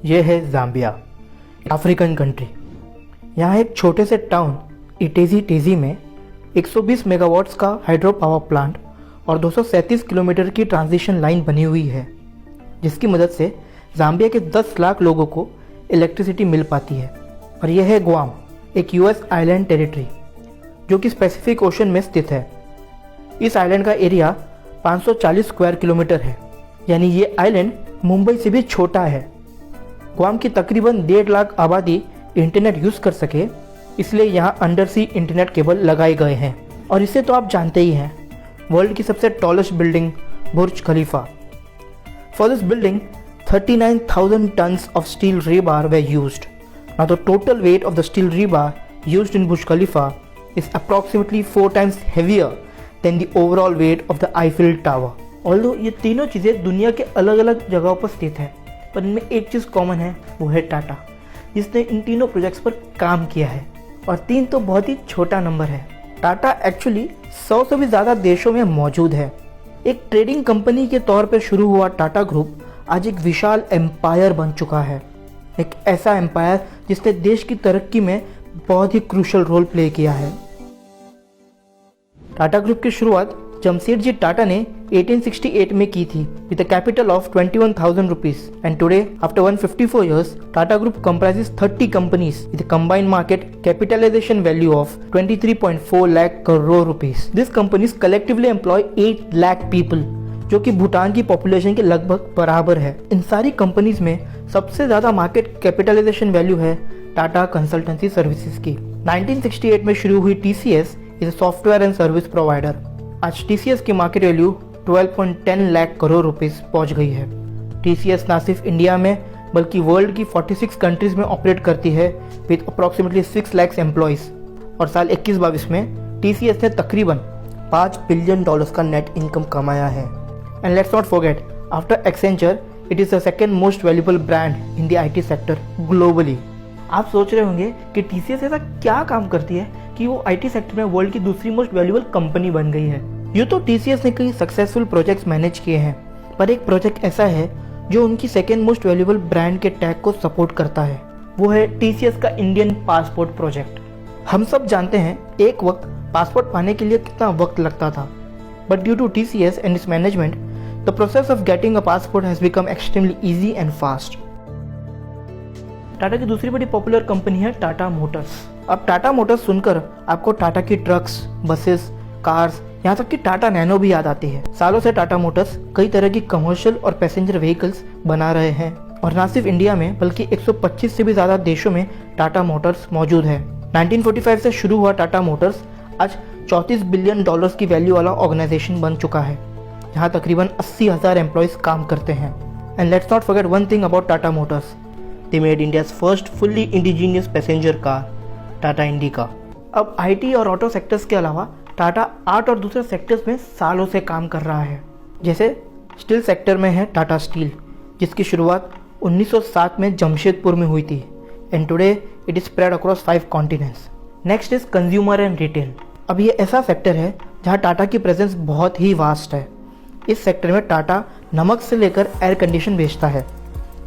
ये है Zambia, African country. यहाँ एक छोटे से टाउन इटेजी टेजी में 120 मेगावाट्स का हाइड्रो पावर प्लांट और 237 किलोमीटर की ट्रांसमिशन लाइन बनी हुई है, जिसकी मदद से ज़ाम्बिया के 10 लाख लोगों को इलेक्ट्रिसिटी मिल पाती है। और यह है गुआम, एक यूएस आइलैंड टेरिटरी जो कि पैसिफिक ओशन में स्थित है। इस आइलैंड का एरिया 540 स्क्वायर किलोमीटर है, यानी ये आइलैंड मुंबई से भी छोटा है। गुआम की तकरीबन 1.5 लाख आबादी इंटरनेट यूज़ कर सके, इसलिए यहाँ अंडर सी इंटरनेट केबल लगाए गए हैं। और इसे तो आप जानते ही हैं, वर्ल्ड की सबसे tallest building Burj Khalifa. For this building 39,000 tons of steel rebar were used. Now the total weight of the steel rebar used in Burj Khalifa is approximately 4 times heavier than the overall weight of the Eiffel Tower. Although ये तीनों चीज़ें दुनिया के अलग अलग जगहों पर स्थित है, पर इनमें एक चीज़ कॉमन है, वो है टाटा, जिसने इन तीनों प्रोजेक्ट्स पर काम किया है। और 3 तो बहुत ही छोटा नंबर है। टाटा एक्चुअली 100 से भी ज़्यादा देशों में मौजूद है। एक ट्रेडिंग कंपनी के तौर पर शुरू हुआ टाटा ग्रुप आज एक विशाल एम्पायर बन चुका है। एक ऐसा एम्पायर जिसने देश की तरक्की में बहुत ही क्रूशल रोल प्ले किया है। टाटा ग्रुप की शुरुआत जमशेदजी टाटा ने 1868 में की थी with a capital of 21,000 rupees, and today after 154 years Tata group comprises 30 companies with a combined market capitalization value of 23.4 lakh crore rupees. These companies collectively employ 8 lakh people, जो कि भूटान की पॉपुलेशन के लगभग बराबर है। इन सारी कंपनीज में सबसे ज़्यादा मार्केट कैपिटलाइजेशन वैल्यू है टाटा कंसल्टेंसी सर्विसेज की। 1968 में शुरू हुई TCS is software and service provider. आज TCS की market value 12.10 lakh crore rupees पहुंच गई है। TCS ना सिर्फ इंडिया में बल्कि वर्ल्ड की 46 कंट्रीज में ऑपरेट करती है विद अप्रॉक्सीमेटली 6 लाख एम्प्लॉयज। और साल 21-22 में TCS ने तकरीबन $5 बिलियन का नेट इनकम कमाया है। And let's not forget, after Accenture, it is the second most valuable brand in the IT sector globally. आप सोच रहे होंगे कि TCS ऐसा क्या काम करती है कि वो IT सेक्टर में वर्ल्ड की दूसरी मोस्ट वैल्यूएबल कंपनी बन गई है। यूँ तो TCS ने कई सक्सेसफुल प्रोजेक्ट्स मैनेज किए हैं, पर एक प्रोजेक्ट ऐसा है जो उनकी सेकेंड मोस्ट वैल्यूएबल ब्रांड के टैग को सपोर्ट करता है। वो है TCS का इंडियन पासपोर्ट प्रोजेक्ट। हम सब जानते हैं एक वक्त पासपोर्ट पाने के लिए कितना वक्त लगता था, but due to TCS and its management, the process of getting a passport has become extremely easy and fast. Tata की दूसरी बड़ी पॉपुलर कंपनी है टाटा मोटर्स। अब टाटा मोटर्स सुनकर आपको टाटा की ट्रक्स, बसेस, कार्स, यहाँ तक कि टाटा नैनो भी याद आती है। सालों से टाटा मोटर्स कई तरह की कमर्शियल और पैसेंजर व्हीकल्स बना रहे हैं, और न सिर्फ इंडिया में बल्कि 125 से भी ज़्यादा देशों में टाटा मोटर्स मौजूद है। 1945 से शुरू हुआ टाटा मोटर्स आज $34 बिलियन की वैल्यू वाला ऑर्गेनाइजेशन बन चुका है, जहाँ तकरीबन 80,000 एम्प्लॉयज काम करते हैं। And let's not forget one thing about Tata Motors, they made India's first fully indigenous passenger car, Tata indica. अब IT और ऑटो सेक्टर्स के अलावा टाटा आर्ट और दूसरे सेक्टर्स में सालों से काम कर रहा है। जैसे स्टील सेक्टर में है टाटा स्टील, जिसकी शुरुआत 1907 में जमशेदपुर में हुई थी, and today it is spread across 5 continents. Next is consumer and retail. अब ये ऐसा सेक्टर है जहाँ टाटा की प्रेजेंस बहुत ही वास्ट है। इस सेक्टर में टाटा नमक से लेकर एयर कंडीशन बेचता है।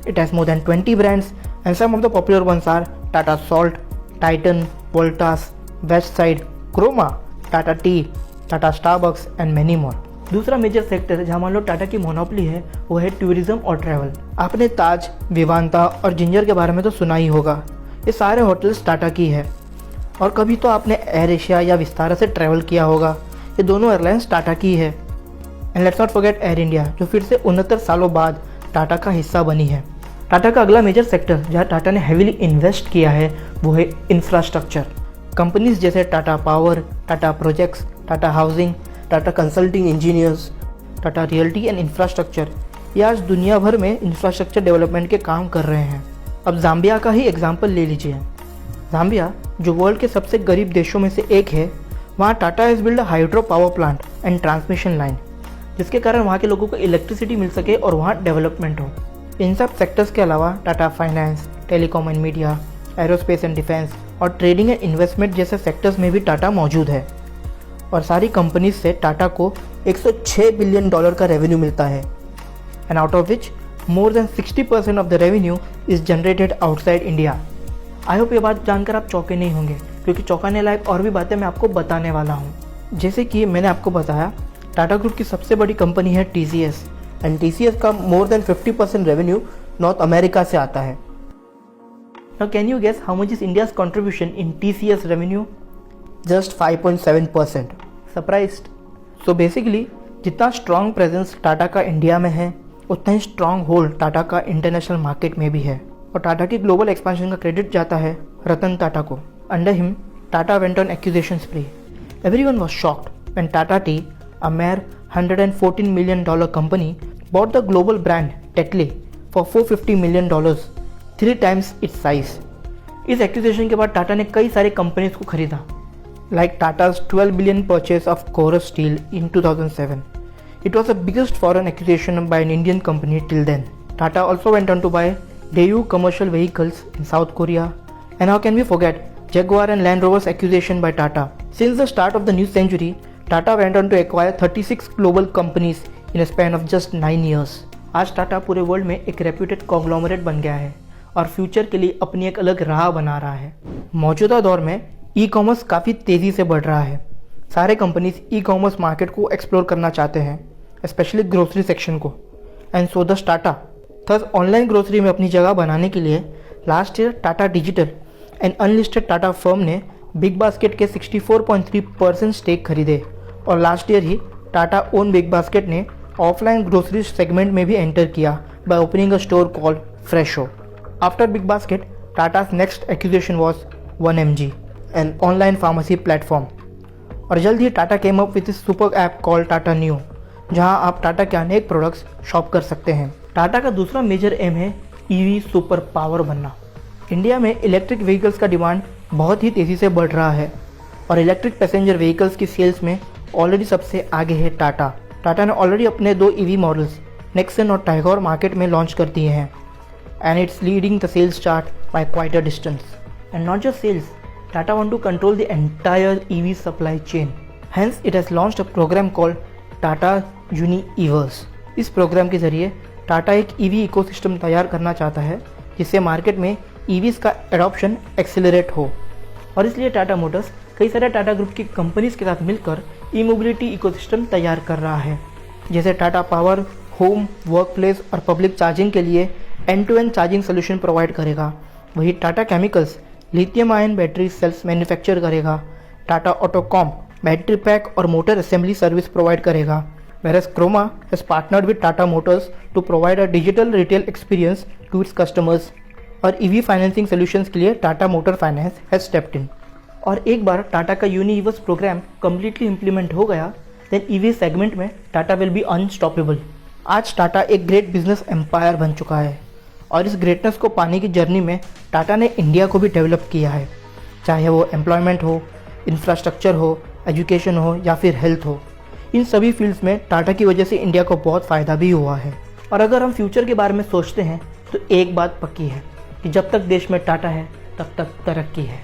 It has more than 20 brands and some of the popular ones are Tata salt, Titan, Voltas, Westside, Croma, Tata tea, Tata Starbucks and many more. दूसरा मेजर सेक्टर जहाँ मान लो टाटा की मोनोपोली है, वो है टूरिज्म और ट्रैवल। आपने ताज, विवांता और जिंजर के बारे में तो सुना ही होगा। ये सारे होटल्स टाटा की है। और कभी तो आपने एयर एशिया या विस्तारा से ट्रैवल किया होगा। ये दोनों एयरलाइंस टाटा की है। And let's not forget air India, जो फिर से 69 सालों बाद टाटा का हिस्सा बनी है। टाटा का अगला मेजर सेक्टर जहाँ टाटा ने हेविली इन्वेस्ट किया है, वो है इंफ्रास्ट्रक्चर। कंपनीज जैसे Tata power, Tata projects, Tata housing, Tata consulting engineers, Tata realty and infrastructure, ये आज दुनिया भर में इंफ्रास्ट्रक्चर डेवलपमेंट के काम कर रहे हैं। अब ज़ाम्बिया का ही एग्जाम्पल ले लीजिए। ज़ाम्बिया जो वर्ल्ड के सबसे गरीब देशों में से एक है, वहाँ Tata has build a hydro power plant and transmission line, जिसके कारण वहाँ के लोगों को इलेक्ट्रिसिटी मिल सके और वहाँ डेवलपमेंट हो। इन सब सेक्टर्स के अलावा Tata finance, telecom and media, aerospace and defence और ट्रेडिंग एंड इन्वेस्टमेंट जैसे सेक्टर्स में भी टाटा मौजूद है। और सारी कंपनीज से टाटा को $106 बिलियन का रेवेन्यू मिलता है, and out of which more than 60% of the revenue is generated outside India. I hope ये बात जानकर आप चौंके नहीं होंगे, क्योंकि चौंकाने लायक और भी बातें मैं आपको बताने वाला हूँ। जैसे कि मैंने आपको बताया, टाटा ग्रुप की सबसे बड़ी कंपनी है TCS, एंड TCS का more than 50% revenue North America से आता है। Now can you guess how much is India's contribution in TCS revenue? Just 5.7%। Surprised? So basically जितना स्ट्रॉन्ग प्रेजेंस टाटा का इंडिया में है, उतना ही स्ट्रॉन्ग होल्ड टाटा का इंटरनेशनल मार्केट में भी है। और टाटा की ग्लोबल एक्सपेंशन का क्रेडिट जाता है रतन टाटा को। Under him Tata went on acquisition स्प्री। Everyone was shocked when Tata T, a mere $114 million company, bought the global brand Tetley for $450 million, 3 times its size. इस एक्विजिशन के बाद टाटा ने कई सारे कंपनीज को खरीदा, like Tata's $12 billion purchase of Corus Steel in 2007. It was the biggest foreign acquisition by an Indian company till then. Tata also went on to buy Daewoo Commercial Vehicles in South Korea, and how can we forget Jaguar and Land Rover's acquisition by Tata. Since the start of the new century, Tata went on to acquire 36 global companies in a span of just 9 years. आज टाटा पूरे world में एक reputed conglomerate बन गया है और future के लिए अपनी एक अलग राह बना रहा है। मौजूदा दौर में ई कॉमर्स काफ़ी तेज़ी से बढ़ रहा है। सारे कंपनीज ई कॉमर्स मार्केट को एक्सप्लोर करना चाहते हैं, स्पेशली ग्रोसरी सेक्शन को। एंड सो दस टाटा थस ऑनलाइन ग्रोसरी में अपनी जगह बनाने के लिए last year Tata digital and unlisted Tata firm ने बिग बास्केट के 64.3% स्टेक खरीदे। और लास्ट ईयर ही टाटा ओन बिग बास्केट ने ऑफलाइन ग्रोसरी सेगमेंट में भी एंटर किया by opening a store called Fresho. After big basket, टाटा's next acquisition was 1mg, an online pharmacy platform. और जल्द ही Tata came up with super app called Tata Neu, जहां आप टाटा के अनेक प्रोडक्ट्स शॉप कर सकते हैं। टाटा का दूसरा मेजर एम है ईवी सुपर पावर बनना। इंडिया में इलेक्ट्रिक व्हीकल्स का डिमांड बहुत ही तेज़ी से बढ़ रहा है और इलेक्ट्रिक पैसेंजर व्हीकल्स की सेल्स में ऑलरेडी सबसे आगे है टाटा। टाटा ने ऑलरेडी अपने 2 EV मॉडल्स नेक्सन और टाइगोर मार्केट में लॉन्च कर दिए हैं, and it's leading the sales chart by quite a distance. And not just sales, Tata want to control the entire EV supply chain. Hence it has launched a program called Tata Universe. इस program के जरिए टाटा एक EV ecosystem तैयार करना चाहता है जिससे market में EVs का एडॉप्शन एक्सेलरेट हो। और इसलिए टाटा मोटर्स कई सारे टाटा ग्रुप की कंपनीज के साथ मिलकर ई मोबिलिटी इकोसिस्टम तैयार कर रहा है, जैसे टाटा पावर होम, वर्कप्लेस और पब्लिक चार्जिंग के लिए end to end charging solution provide करेगा। वही Tata Chemicals lithium ion battery cells manufacture करेगा। टाटा ऑटोकॉम बैटरी पैक और मोटर असेंबली सर्विस प्रोवाइड करेगा। whereas Croma has partnered with Tata Motors to provide a digital retail experience to its customers। और EV financing solutions के लिए Tata motor finance has stepped in. और एक बार टाटा का universe programme completely implement हो गया, then EV segment में Tata will be unstoppable. आज टाटा एक ग्रेट बिजनेस एम्पायर बन चुका है और इस ग्रेटनेस को पाने की जर्नी में टाटा ने इंडिया को भी डेवलप किया है, चाहे वो एम्प्लॉयमेंट हो, इंफ्रास्ट्रक्चर हो, एजुकेशन हो या फिर हेल्थ हो। इन सभी फील्ड्स में टाटा की वजह से इंडिया को बहुत फ़ायदा भी हुआ है। और अगर हम फ्यूचर के बारे में सोचते हैं तो एक बात पक्की है कि जब तक देश में टाटा है तब तक तरक्की है।